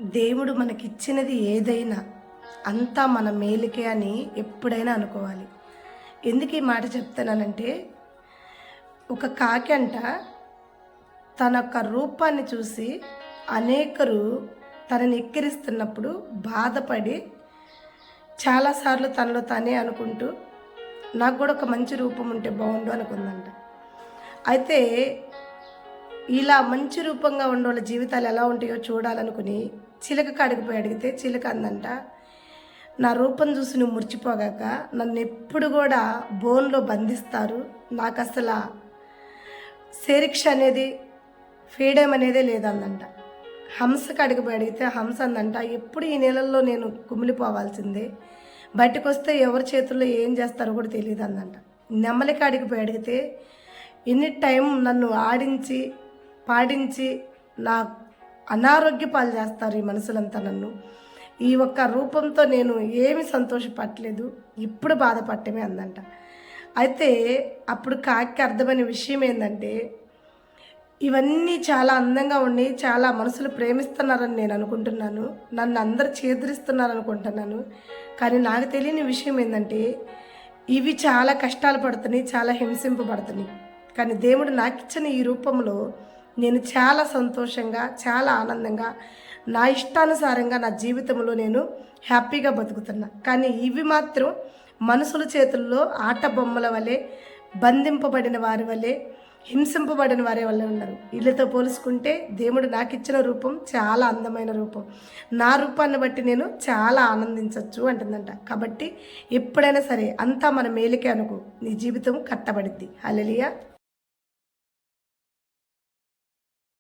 దేవుడు మనకిచ్చినది ఏదైనా అంతా మన మేలుకే అని ఎప్పుడైనా అనుకోవాలి. ఎందుకు ఈ మాట చెప్తున్నానంటే, ఒక కాకి అంట తన యొక్క రూపాన్ని చూసి అనేకరు తనని ఎక్కిరిస్తున్నప్పుడు బాధపడి చాలాసార్లు తనలో తానే అనుకుంటూ నాకు కూడా ఒక మంచి రూపం ఉంటే బాగుండు అనుకుందంట. అయితే ఇలా మంచి రూపంగా ఉన్న వాళ్ళ జీవితాలు ఎలా ఉంటాయో చూడాలనుకుని చిలక కాడికి పోయి అడిగితే చిలక అందంట, నా రూపం చూసి నువ్వు మురిచిపోగాక నన్ను ఎప్పుడు కూడా బోన్లో బంధిస్తారు, నాకు అసలు శిక్ష అనేది ఫ్రీడమ్ అనేదే లేదందంట. హంస కాడికి పోయి అడిగితే హంస అందంట, ఎప్పుడు ఈ నెలల్లో నేను కుమిలిపోవాల్సిందే, బయటకు వస్తే ఎవరి చేతుల్లో ఏం చేస్తారో కూడా తెలియదు అందంట. నెమలి కాడికి పోయి అడిగితే ఎన్ని టైం నన్ను ఆడించి పాడించి నా అనారోగ్య పాలు చేస్తారు ఈ మనుషులంతా, నన్ను ఈ ఒక్క రూపంతో నేను ఏమి సంతోషపడలేదు, ఇప్పుడు బాధపడటమే అందంట. అయితే అప్పుడు కాకి అర్థమైన విషయం ఏంటంటే, ఇవన్నీ చాలా అందంగా ఉండి చాలా మనసులు ప్రేమిస్తున్నారని నేను అనుకుంటున్నాను, నన్ను అందరు చేదరిస్తున్నారు అనుకుంటున్నాను, కానీ నాకు తెలియని విషయం ఏంటంటే ఇవి చాలా కష్టాలు పడుతున్నాయి, చాలా హింసింపబడుతున్నాయి, కానీ దేవుడు నాకు ఇచ్చిన ఈ రూపంలో నేను చాలా సంతోషంగా చాలా ఆనందంగా నా ఇష్టానుసారంగా నా జీవితంలో నేను హ్యాపీగా బతుకుతున్నా. కానీ ఇవి మాత్రం మనుషుల చేతుల్లో ఆట బొమ్మల వలె బంధింపబడిన వారి వలె హింసింపబడిన వారి వల్లే ఉన్నారు. వీళ్ళతో పోల్చుకుంటే దేవుడు నాకు ఇచ్చిన రూపం చాలా అందమైన రూపం, నా రూపాన్ని బట్టి నేను చాలా ఆనందించవచ్చు అంటుందంట. కాబట్టి ఎప్పుడైనా సరే అంతా మన మేలుకే అనుకో, నీ జీవితం కట్టబడిద్ది. హల్లెలూయా.